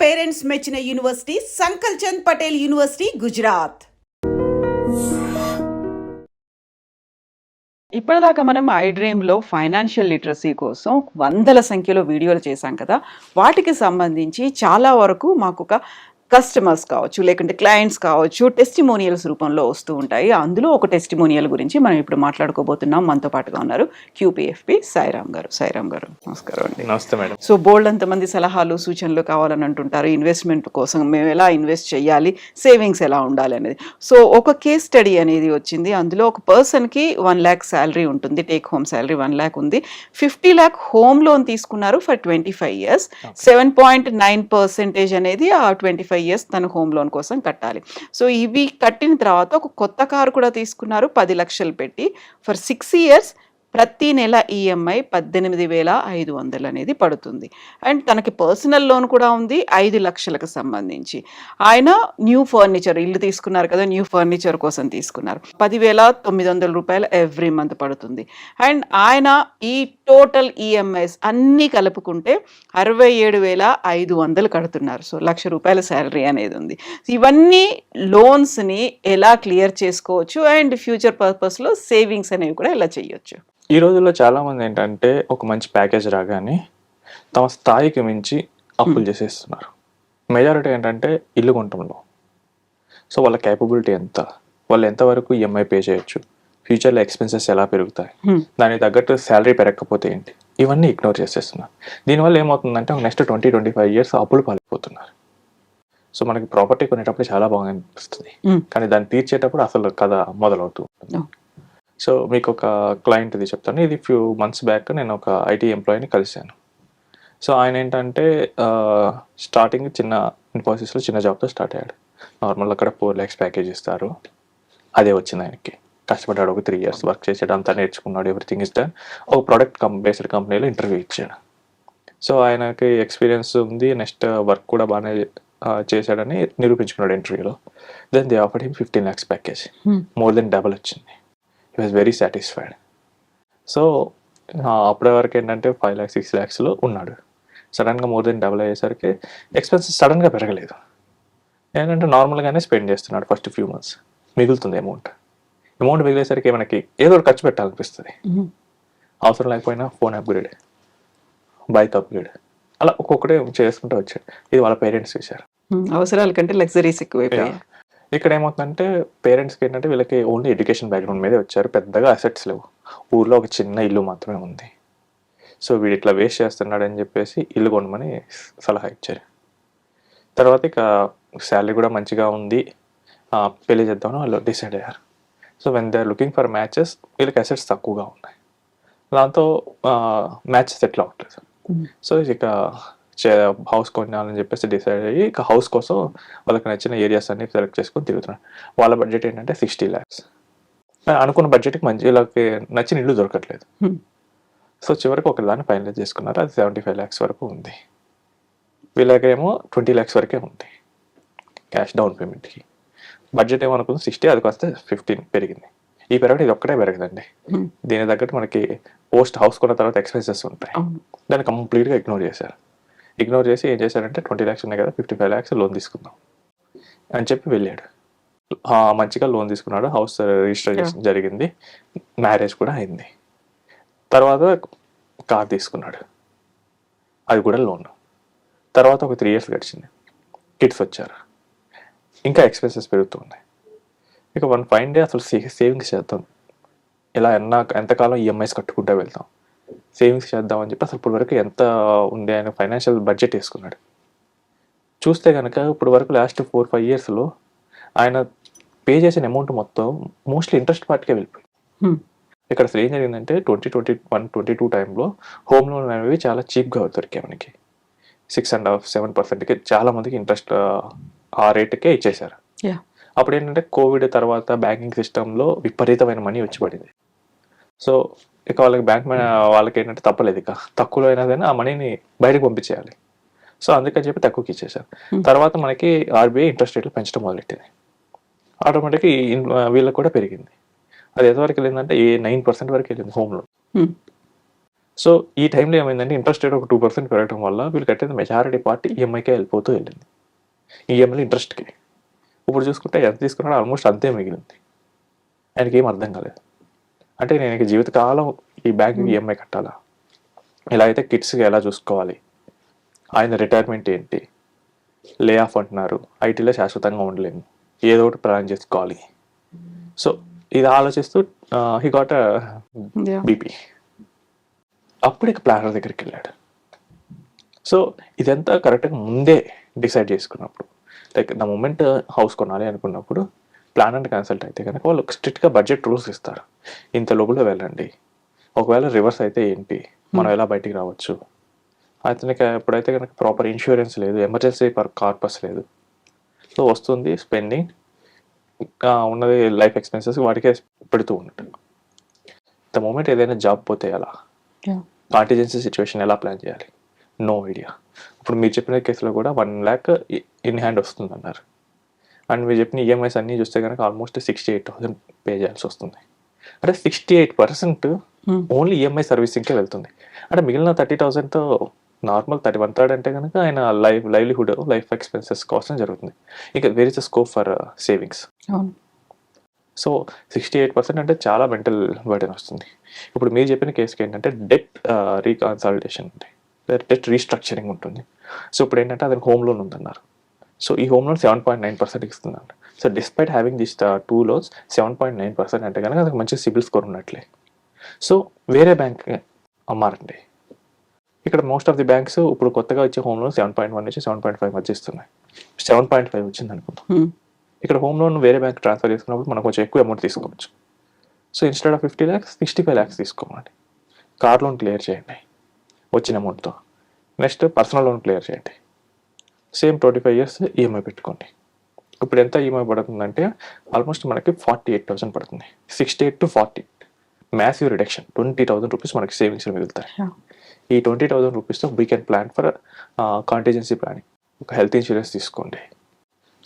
Parents మెచ్చిన university సంకల్ Chand Patel university Gujarat. ఇప్పటిదాకా మనం ఐడ్రీమ్లో ఫైనాన్షియల్ లిటరసీ కోసం వందల సంఖ్యలో వీడియోలు చేశాం కదా. వాటికి సంబంధించి చాలా వరకు మాకు ఒక కస్టమర్స్ కావచ్చు, లేకుంటే క్లయింట్స్ కావచ్చు, టెస్టిమోనియల్స్ రూపంలో వస్తూ ఉంటాయి. అందులో ఒక టెస్టిమోనియల్ గురించి మనం ఇప్పుడు మాట్లాడుకోబోతున్నాం. మనతో పాటుగా ఉన్నారు క్యూపీఎఫ్పి సాయిరామ్ గారు. సాయిరామ్ గారు నమస్కారం అండి. నమస్తే మేడం. సో బోల్డ్ అంతమంది సలహాలు సూచనలు కావాలని అంటుంటారు. ఇన్వెస్ట్మెంట్ కోసం మేము ఎలా ఇన్వెస్ట్ చేయాలి, సేవింగ్స్ ఎలా ఉండాలి అనేది. సో ఒక కేస్ స్టడీ అనేది వచ్చింది. అందులో ఒక పర్సన్కి 1 lakh శాలరీ ఉంటుంది, టేక్ హోమ్ శాలరీ 1 lakh ఉంది. 50 lakh హోమ్ లోన్ తీసుకున్నారు ఫర్ 25 years. 7.9% అనేది ఆ 25 years తను హోమ్ లోన్ కోసం కట్టాలి. సో ఇవి కట్టిన తర్వాత ఒక కొత్త కారు కూడా తీసుకున్నారు 10 లక్షలు పెట్టి ఫర్ 6 years. ప్రతి నెల ఈఎంఐ 18,500 అనేది పడుతుంది. అండ్ తనకి పర్సనల్ లోన్ కూడా ఉంది 5 లక్షలకు సంబంధించి. ఆయన న్యూ ఫర్నిచర్, ఇల్లు తీసుకున్నారు కదా, న్యూ ఫర్నిచర్ కోసం తీసుకున్నారు. 10,900 రూపాయలు ఎవ్రీ మంత్ పడుతుంది. అండ్ ఆయన ఈ టోటల్ ఈఎంఐస్ అన్నీ కలుపుకుంటే 67,500 కడుతున్నారు. సో 1,00,000 రూపాయల శాలరీ అనేది ఉంది. ఇవన్నీ లోన్స్ని ఎలా క్లియర్ చేసుకోవచ్చు అండ్ ఫ్యూచర్ పర్పస్లో సేవింగ్స్ అనేవి కూడా ఎలా చేయొచ్చు. ఈ రోజుల్లో చాలా మంది ఏంటంటే ఒక మంచి ప్యాకేజ్ రాగానే తమ స్థాయికి మించి అప్పులు చేసేస్తున్నారు. మెజారిటీ ఏంటంటే ఇల్లు కొనటంలో. సో వాళ్ళ కేపబిలిటీ ఎంత, వాళ్ళు ఎంతవరకు ఈఎంఐ పే చేయొచ్చు, ఫ్యూచర్లో ఎక్స్పెన్సెస్ ఎలా పెరుగుతాయి, దానికి తగ్గట్టు శాలరీ పెరగకపోతే ఏంటి, ఇవన్నీ ఇగ్నోర్ చేసేస్తున్నారు. దీనివల్ల ఏమవుతుందంటే ఒక నెక్స్ట్ 20-25 years అప్పులు పాలిపోతున్నారు. సో మనకి ప్రాపర్టీ కొనేటప్పుడు చాలా బాగా అనిపిస్తుంది, కానీ దాన్ని తీర్చేటప్పుడు అసలు కథ మొదలవుతూ ఉంటుంది. సో మీకు ఒక క్లయింట్ ఇది చెప్తాను. ఇది ఫ్యూ మంత్స్ బ్యాక్ నేను ఒక ఐటీ ఎంప్లాయీని కలిశాను. సో ఆయన ఏంటంటే స్టార్టింగ్ చిన్న ఇన్ఫోసిస్లో చిన్న జాబ్తో స్టార్ట్ అయ్యాడు. నార్మల్ అక్కడ 4 lakhs ప్యాకేజ్ ఇస్తారు, అదే వచ్చింది ఆయనకి. కష్టపడ్డాడు, ఒక 3 years వర్క్ చేసాడు, అంతా నేర్చుకున్నాడు, ఎవ్రీథింగ్ ఇస్ డన్. ఒక ప్రోడక్ట్ బేస్డ్ కంపెనీలో ఇంటర్వ్యూ ఇచ్చాడు. సో ఆయనకి ఎక్స్పీరియన్స్ ఉంది, నెక్స్ట్ వర్క్ కూడా బాగానే చేశాడని నిరూపించుకున్నాడు ఇంటర్వ్యూలో. Then they offered him 15 lakhs package, more than double వచ్చింది. He was very satisfied. So అప్పటి వరకు ఏంటంటే 5 lakhs 6 lakhsలో ఉన్నాడు. సడన్గా మోర్ దెన్ డబుల్ అయ్యేసరికి ఎక్స్పెన్సెస్ సడన్గా పెరగలేదు. ఏంటంటే నార్మల్గానే స్పెండ్ చేస్తున్నాడు ఫస్ట్ ఫ్యూ మంత్స్. మిగులుతుంది అమౌంట్ మిగిలేసరికి మనకి ఏదో ఒకటి ఖర్చు పెట్టాలనిపిస్తుంది. అవసరం లేకపోయినా ఫోన్ అప్గ్రేడ్, బైక్ అప్గ్రేడ్, అలా ఒక్కొక్కటే చేసుకుంటూ వచ్చాడు. ఇది వాళ్ళ పేరెంట్స్ చేశారు. అవసరాల కంటే లగ్జరీస్ ఎక్కువైపోయాయి. ఇక్కడ ఏమవుతుందంటే పేరెంట్స్కి ఏంటంటే వీళ్ళకి ఓన్లీ ఎడ్యుకేషన్ బ్యాక్గ్రౌండ్ మీదే వచ్చారు, పెద్దగా అసెట్స్ లేవు, ఊర్లో ఒక చిన్న ఇల్లు మాత్రమే ఉంది. సో వీడు ఇట్లా వేస్ట్ చేస్తున్నాడు అని చెప్పేసి ఇల్లు కొనమని సలహా ఇచ్చారు. తర్వాత ఇక శాలరీ కూడా మంచిగా ఉంది, పెళ్లి చేద్దామని వాళ్ళు డిసైడ్ అయ్యారు. So when they are looking for matches వీళ్ళకి అసెట్స్ తక్కువగా ఉన్నాయి, దాంతో మ్యాచెస్ ఎట్లా అవ్వట్లేదు. సో ఇక హౌస్ కొనాలని చెప్పేసి డిసైడ్ అయ్యి ఇక హౌస్ కోసం వాళ్ళకి నచ్చిన ఏరియాస్ అన్ని సెలెక్ట్ చేసుకొని తిరుగుతున్నారు. వాళ్ళ బడ్జెట్ ఏంటంటే 60 lakhs. అనుకున్న బడ్జెట్కి మంచి వీళ్ళకి నచ్చిన ఇల్లు దొరకట్లేదు. సో చివరికి ఒక దాన్ని ఫైనలైజ్ చేసుకున్నారు, అది 75 lakhs వరకు ఉంది. వీళ్ళకేమో 20 lakhs వరకే ఉంది క్యాష్ డౌన్ పేమెంట్కి. బడ్జెట్ ఏమనుకుంది 60, అది కాస్త 15 పెరిగింది. ఈ పెరగడం ఇది ఒక్కటే పెరగదండి, దీని తగ్గట్టు మనకి పోస్ట్ హౌస్ కొన్న తర్వాత ఎక్స్పెన్సెస్ ఉంటాయి, దాన్ని కంప్లీట్గా ఇగ్నోర్ చేసి ఏం చేశారంటే 20 lakhs ఉన్నాయి కదా, 55 lakhs లోన్ తీసుకుందాం అని చెప్పి వెళ్ళాడు. మంచిగా లోన్ తీసుకున్నాడు, హౌస్ రిజిస్ట్రేషన్ జరిగింది, మ్యారేజ్ కూడా అయింది. తర్వాత కార్ తీసుకున్నాడు, అది కూడా లోన్. తర్వాత ఒక 3 years గడిచింది, కిడ్స్ వచ్చారు, ఇంకా ఎక్స్పెన్సెస్ పెరుగుతూ ఉన్నాయి. ఇక వన్ ఫైన్ డే అసలు సేవింగ్స్ చేద్దాం, ఇలా ఎంతకాలం ఈఎంఐస్ కట్టుకుంటూ వెళ్తాం, సేవింగ్స్ చేద్దామని చెప్పి అసలు ఇప్పుడు వరకు ఎంత ఉంది ఆయన ఫైనాన్షియల్ బడ్జెట్ వేసుకున్నాడు. చూస్తే కనుక ఇప్పుడు వరకు లాస్ట్ 4-5 yearsలో ఆయన పే చేసిన అమౌంట్ మొత్తం మోస్ట్లీ ఇంట్రెస్ట్ పార్ట్కే వెళ్ళిపోయింది. ఇక్కడ అసలు ఏం జరిగిందంటే 2021-22 టైంలో హోమ్ లోన్ అనేవి చాలా చీప్గా దొరికాయి మనకి. 6.5-7%కి చాలా మందికి ఇంట్రెస్ట్ ఆ రేటుకే ఇచ్చేశారు. అప్పుడు ఏంటంటే కోవిడ్ తర్వాత బ్యాంకింగ్ సిస్టంలో విపరీతమైన మనీ వచ్చి పడింది. సో ఇక వాళ్ళకి ఏంటంటే తప్పలేదు, ఇక తక్కువలో అయినా కానీ ఆ మనీని బయటకు పంపించేయాలి. సో అందుకని చెప్పి తక్కువకి ఇచ్చేసారు. తర్వాత మనకి ఆర్బీఐ ఇంట్రెస్ట్ రేట్లు పెంచడం మొదలెట్టింది. ఆటోమేటిక్గా వీళ్ళకి కూడా పెరిగింది. అది ఎంతవరకు వెళ్ళిందంటే 9% వరకు వెళ్ళింది హోమ్ లోన్. సో ఈ టైంలో ఏమైందంటే ఇంట్రెస్ట్ రేట్ ఒక 2% పెరగడం వల్ల వీళ్ళు కట్టేది మెజారిటీ పార్టీ ఈఎంఐకే వెళ్ళిపోతూ వెళ్ళింది, ఈఎంఐలో ఇంట్రెస్ట్కి. ఇప్పుడు చూసుకుంటే ఎంత తీసుకున్నాడో ఆల్మోస్ట్ అంతే మిగిలింది. ఆయనకి ఏం అర్థం కాలేదు. అంటే నేను ఇక జీవితకాలం ఈ బ్యాంక్కి ఈఎంఐ కట్టాలా, ఇలా అయితే కిడ్స్కి ఎలా చూసుకోవాలి, ఆయన రిటైర్మెంట్ ఏంటి, లే ఆఫ్ అంటున్నారు, ఐటీలో శాశ్వతంగా ఉండలేము, ఏదో ఒకటి ప్లాన్ చేసుకోవాలి. సో ఇది ఆలోచిస్తూ హీ గాట్ బీపీ. అప్పుడు ఇక ప్లానర్ దగ్గరికి వెళ్ళాడు. సో ఇదంతా కరెక్ట్గా ముందే డిసైడ్ చేసుకున్నప్పుడు, లైక్ ద మూమెంట్ హౌస్ కొనాలి అనుకున్నప్పుడు ప్లానర్ని కన్సల్ట్ అయితే కనుక వాళ్ళు స్ట్రిక్ట్గా బడ్జెట్ రూల్స్ ఇస్తారు. ఇంత లోపల వెళ్ళండి, ఒకవేళ రివర్స్ అయితే ఏంటి, మనం ఎలా బయటికి రావచ్చు, అతనికి ఎప్పుడైతే కనుక ప్రాపర్ ఇన్సూరెన్స్ లేదు, ఎమర్జెన్సీ కార్పస్ లేదు, సో వస్తుంది స్పెండింగ్ ఉన్నది లైఫ్ ఎక్స్పెన్సెస్ వాటికే పెడుతూ ఉన్నట్టు. ద మూమెంట్ ఏదైనా జాబ్ పోతే ఎలా, కాంటిజెన్సీ సిచ్యువేషన్ ఎలా ప్లాన్ చేయాలి, నో ఐడియా. ఇప్పుడు మీరు చెప్పిన కేసులో కూడా 1 lakh ఇన్ హ్యాండ్ వస్తుంది అన్నారు, అండ్ మీరు చెప్పిన ఈఎంఐస్ అన్నీ చూస్తే కనుక ఆల్మోస్ట్ 68,000 పే చేయాల్సి వస్తుంది. అంటే 68% ఓన్లీ ఈఎంఐ సర్వీసింగ్కే వెళ్తుంది. అంటే మిగిలిన 30,000తో నార్మల్ 31/3 అంటే కనుక ఆయన లైవ్లీహుడ్ లైఫ్ ఎక్స్పెన్సెస్ కోసం జరుగుతుంది. ఇక where is the scope for savings. So 68% అంటే చాలా మెంటల్ బర్డెన్ వస్తుంది. ఇప్పుడు మీరు చెప్పిన కేసుకి ఏంటంటే డెట్ రీకన్సాలిడేషన్ ఉంది, డెట్ రీస్ట్రక్చరింగ్ ఉంటుంది. సో ఇప్పుడు ఏంటంటే అతనికి హోమ్ లోన్ ఉందన్నారు. సో ఈ హోమ్ లోన్ 7.9% ఇస్తుందంట. So despite having this 2 loans 7.9% అంటే కనుక అతనికి మంచి సిబిల్ స్కోర్ ఉన్నట్లే. సో వేరే బ్యాంక్ అమ్మారండి. ఇక్కడ మోస్ట్ ఆఫ్ ది బ్యాంక్స్ ఇప్పుడు కొత్తగా వచ్చే హోమ్ లోన్ 7.1 నుంచి 7.5 మధ్య ఇస్తున్నాయి. 7.5 వచ్చింది అనుకుందాం. ఇక్కడ హోమ్ లోన్ వేరే బ్యాంక్ ట్రాన్స్ఫర్ చేసుకున్నప్పుడు మనం కొంచెం ఎక్కువ అమౌంట్ తీసుకోవచ్చు. So instead of 50 lakhs 65 lakhs తీసుకోమండి. కార్ లోన్ క్లియర్ చేయండి వచ్చిన అమౌంట్తో. నెక్స్ట్ పర్సనల్ లోన్ క్లియర్ చేయండి, సేమ్ 25 years ఈఎంఐ పెట్టుకోండి. ఇప్పుడు ఎంత ఈఎంఐ పడుతుందంటే ఆల్మోస్ట్ మనకి 48,000 పడుతుంది. 68 to 40 మ్యాసివ్ రిడక్షన్. 20,000 రూపీస్ మనకి సేవింగ్స్ మిగులుతాయి. ఈ 20,000 రూపీస్తో we can plan for contingency planning. ఒక హెల్త్ ఇన్సూరెన్స్ తీసుకోండి,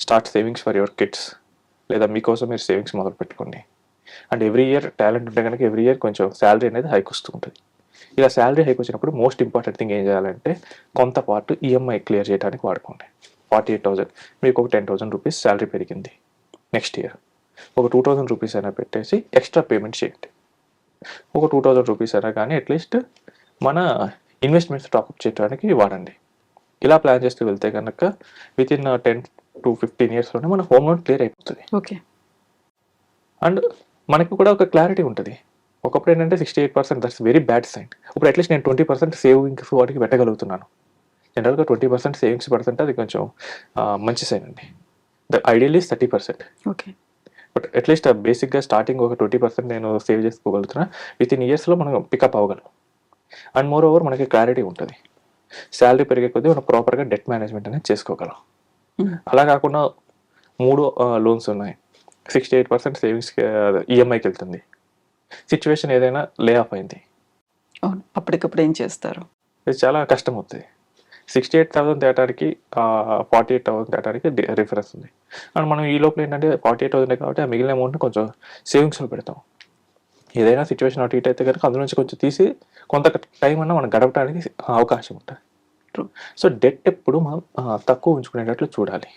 start savings for your kids, లేదా మీకోసం మీరు సేవింగ్స్ మొదలు పెట్టుకోండి. అండ్ ఎవ్రీ ఇయర్ టాలెంట్ ఉంటే కనుక ఎవ్రీ ఇయర్ కొంచెం శాలరీ అనేది హైక్ వస్తూ ఉంటుంది. ఇలా శాలరీ హైక్ వచ్చినప్పుడు మోస్ట్ ఇంపార్టెంట్ థింగ్ ఏం చేయాలంటే కొంత పార్ట్ ఈఎంఐ క్లియర్ చేయడానికి వాడుకోండి. 48,000 మీకు ఒక 10,000 రూపీస్ శాలరీ పెరిగింది, నెక్స్ట్ ఇయర్ ఒక 2,000 రూపీస్ అయినా పెట్టేసి ఎక్స్ట్రా పేమెంట్ చేయండి. ఒక 2,000 రూపీస్ అయినా కానీ అట్లీస్ట్ మన ఇన్వెస్ట్మెంట్స్ టాప్అప్ చేయడానికి వాడండి. ఇలా ప్లాన్ చేస్తూ వెళ్తే కనుక విత్ ఇన్ 10 to 15 yearsలోనే మన హోమ్ లోన్ క్లియర్ అయిపోతుంది. ఓకే. అండ్ మనకి కూడా ఒక క్లారిటీ ఉంటుంది. ఒకప్పుడు ఏంటంటే 68% దట్స్ వెరీ బ్యాడ్ సైన్. ఇప్పుడు అట్లీస్ట్ నేను 20% సేవింగ్స్ వాటికి పెట్టగలుగుతున్నాను. జనరల్గా 20% సేవింగ్స్ పెడుతుంటే అది కొంచెం మంచి సైన్ అండి. The ideal is 30%. Okay. But at least బేసిక్గా స్టార్టింగ్ ఒక 20% నేను సేవ్ చేసుకోగలుగుతున్నా. విత్ ఇన్ ఇయర్స్లో మనం పికప్ అవ్వగలం. అండ్ మోర్ ఓవర్ మనకి క్లారిటీ ఉంటుంది. శాలరీ పెరిగే కొద్దీ మనం ప్రాపర్గా డెట్ మేనేజ్మెంట్ అనేది చేసుకోగలం. అలా కాకుండా 3 లోన్స్ ఉన్నాయి, 68% సేవింగ్స్కి ఈఎంఐకి వెళ్తుంది. సిచ్యువేషన్ ఏదైనా లే ఆఫ్ అయింది, అవును, అప్పటికప్పుడు ఏం చేస్తారు? ఇది చాలా కష్టం అవుతుంది. 68,000 తేటానికి 48,000 తేటానికి రిఫరెన్స్ ఉంది. అండ్ మనం ఈ లోపల ఏంటంటే 48,000 కాబట్టి ఆ మిగిలిన అమౌంట్ని కొంచెం సేవింగ్స్లో పెడతాం. ఏదైనా సిచ్యువేషన్ అటు ఇటు అయితే కనుక అందులో నుంచి కొంచెం తీసి కొంత టైం అన్నా మనం గడపడానికి అవకాశం ఉంటుంది. సో డెట్ ఎప్పుడు మనం తక్కువ ఉంచుకునేటట్లు చూడాలి.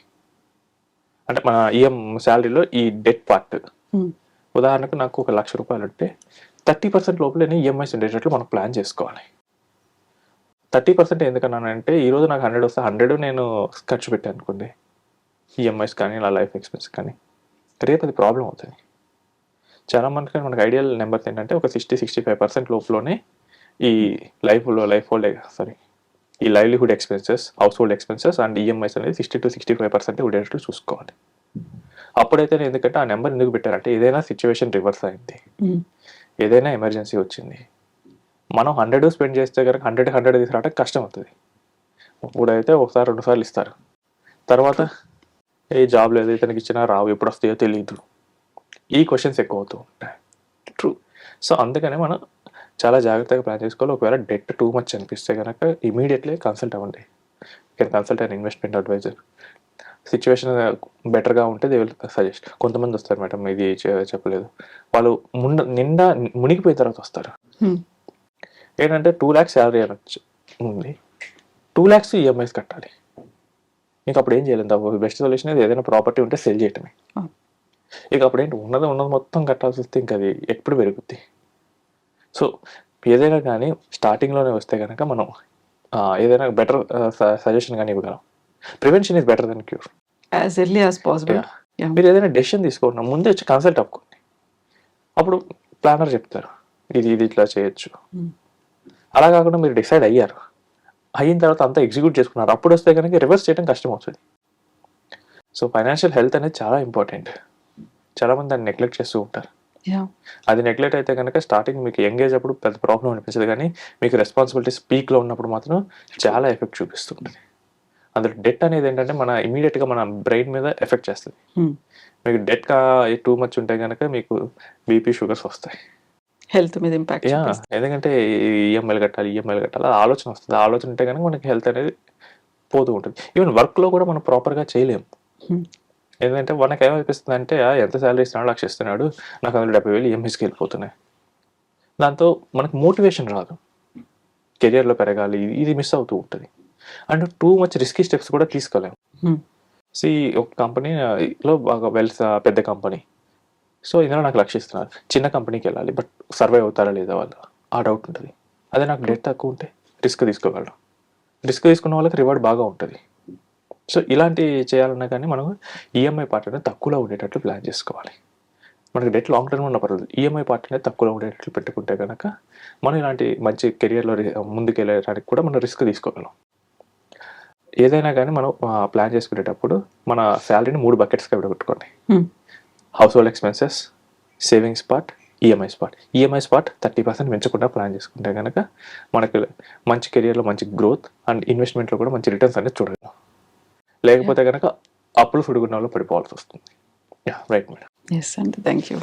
అంటే మన శాలరీలో ఈ డెట్ పార్ట్, ఉదాహరణకు నాకు ఒక 1,00,000 రూపాయలు ఉంటే 30% లోపలనే ఈఎంఐస్ ఉండేటట్లు మనం ప్లాన్ చేసుకోవాలి. 30% ఎందుకన్నానంటే ఈరోజు నాకు 100 వస్తే 100 నేను ఖర్చు పెట్టాను అనుకోండి, ఈఎంఐస్ కానీ ఇలా లైఫ్ ఎక్స్పెన్స్ కానీ, రేపు అది ప్రాబ్లం అవుతుంది. చాలా మందికి మనకు ఐడియల్ నెంబర్స్ ఏంటంటే ఒక 60-65% లోపలనే ఈ ఈ livelihood expenses, house hold expenses and EMIs అనేది 60 to 65% ఉండేటట్లు చూసుకోవాలి. అప్పుడైతే ఎందుకంటే ఆ నెంబర్ ఎందుకు పెట్టారంటే ఏదైనా సిచ్యువేషన్ రివర్స్ అయింది, ఏదైనా ఎమర్జెన్సీ వచ్చింది, మనం 100 స్పెండ్ చేస్తే కనుక 100 తీసుకురావడానికి కష్టం అవుతుంది. ఇప్పుడైతే ఒకసారి 2 సార్లు ఇస్తారు, తర్వాత ఏ జాబ్ లేదు, ఇతనికి ఇచ్చినా రావు, ఎప్పుడు వస్తాయో తెలియదు, ఈ క్వశ్చన్స్ ఎక్కువ అవుతూ ఉంటాయి. ట్రూ. సో అందుకనే మనం చాలా జాగ్రత్తగా ప్లాన్ చేసుకోవాలి. ఒకవేళ డెట్ టూ మచ్ అనిపిస్తే కనుక ఇమీడియట్లీ కన్సల్ట్ అవ్వండి. Can consult and investment adviser. Situation బెటర్గా ఉంటే దే విల్ సజెస్ట్. కొంతమంది వస్తారు, మేడం ఇది చెప్పలేదు, వాళ్ళు నిండా మునిగిపోయిన తర్వాత వస్తారు. ఏంటంటే 2 lakhs శాలరీ అనొచ్చు ఉంది, 2 lakhs ఈఎంఐస్ కట్టాలి. ఇంక అప్పుడు ఏం చేయలేదు. బెస్ట్ సొల్యూషన్ ఏదైనా ప్రాపర్టీ ఉంటే సెల్ చేయటమే. Oh. ఇక అప్పుడు ఏంటి ఉన్నది మొత్తం కట్టాల్సి వస్తే ఇంకా అది ఎప్పుడు పెరుగుద్ది. సో ఏదైనా కానీ స్టార్టింగ్లోనే వస్తే కనుక మనం ఏదైనా బెటర్ సజెషన్ కానీ ఇవ్వగలం. Prevention is better than cure. As early as possible. మీరు ఏదైనా డెసిషన్ తీసుకోండి, ముందే వచ్చి కన్సల్ట్ అవ్వుకోండి. అప్పుడు ప్లానర్ చెప్తారు ఇది ఇట్లా చేయొచ్చు. అలా కాకుండా మీరు డిసైడ్ అయ్యారు, అయిన తర్వాత అంతా ఎగ్జిక్యూట్ చేసుకున్నారు, అప్పుడు వస్తే కనుక రివర్స్ చేయడం కష్టం అవుతుంది. సో ఫైనాన్షియల్ హెల్త్ అనేది చాలా ఇంపార్టెంట్. చాలామంది దాన్ని నెగ్లెక్ట్ చేస్తూ ఉంటారు. అది నెగ్లెక్ట్ అయితే కనుక స్టార్టింగ్ మీకు ఎంగేజ్ అప్పుడు పెద్ద ప్రాబ్లం అనిపించదు, కానీ మీకు రెస్పాన్సిబిలిటీస్ పీక్లో ఉన్నప్పుడు మాత్రం చాలా ఎఫెక్ట్ చూపిస్తుంటుంది. అందులో డెట్ అనేది ఏంటంటే మన ఇమీడియట్గా మన బ్రెయిన్ మీద ఎఫెక్ట్ చేస్తుంది. మీకు డెట్ టూ మచ్ ఉంటే కనుక మీకు బీపీ షుగర్స్ వస్తాయి, హెల్త్ మీద ఇంపాక్ట్. ఎందుకంటే ఈఎంఐలు కట్టాలి ఆ ఆలోచన వస్తుంది. ఆ ఆలోచన ఉంటే కనుక మనకి హెల్త్ అనేది పోతూ ఉంటుంది. ఈవెన్ వర్క్లో కూడా మనం ప్రాపర్గా చేయలేము. ఏంటంటే మనకు ఏమనిపిస్తుంది అంటే ఎంత శాలరీ ఇస్తున్నాడు, లక్ష ఇస్తున్నాడు, నాకు అందులో 70,000 ఈఎంఐస్కి వెళ్ళిపోతున్నాయి. దాంతో మనకు మోటివేషన్ రాదు, కెరియర్లో పెరగాలి, ఇది మిస్ అవుతూ ఉంటుంది. And too much risky steps కూడా తీసుకోలేము. ఒక కంపెనీలో బాగా పెద్ద కంపెనీ, సో ఇందులో నాకు లక్ష ఇస్తున్నారు, చిన్న కంపెనీకి వెళ్ళాలి, బట్ సర్వైవ్ అవుతారా లేదా వాళ్ళు, ఆ డౌట్ ఉంటుంది. అదే నాకు డెట్ తక్కువ ఉంటే రిస్క్ తీసుకోగలరు. రిస్క్ తీసుకున్న వాళ్ళకి రివార్డ్ బాగా ఉంటుంది. సో ఇలాంటి చేయాలన్నా కానీ మనం ఈఎంఐ పార్ట్ అనేది తక్కువలో ఉండేటట్లు ప్లాన్ చేసుకోవాలి. మనకి డెట్ లాంగ్ టర్మ్ ఉన్న పర్లేదు, ఈఎంఐ పార్ట్ అనేది తక్కువలో ఉండేటట్లు పెట్టుకుంటే కనుక మనం ఇలాంటి మంచి కెరియర్లో ముందుకు వెళ్ళడానికి కూడా మనం రిస్క్ తీసుకోగలం. ఏదైనా కానీ మనం ప్లాన్ చేసుకునేటప్పుడు మన శాలరీని 3 బకెట్స్గా విడగొట్టుకోండి. Household expenses, savings part, EMIs part. EMIs part 30% పెంచకుండా ప్లాన్ చేసుకుంటే కనుక మనకి మంచి కెరియర్లో మంచి గ్రోత్ అండ్ ఇన్వెస్ట్మెంట్లో కూడా మంచి రిటర్న్స్ అనేది చూడగలం. లేకపోతే కనుక అప్పులు సుడుగున్నాలో పడిపోవాల్సి వస్తుంది. Right madam. ఎస్ అండి, థ్యాంక్ యూ.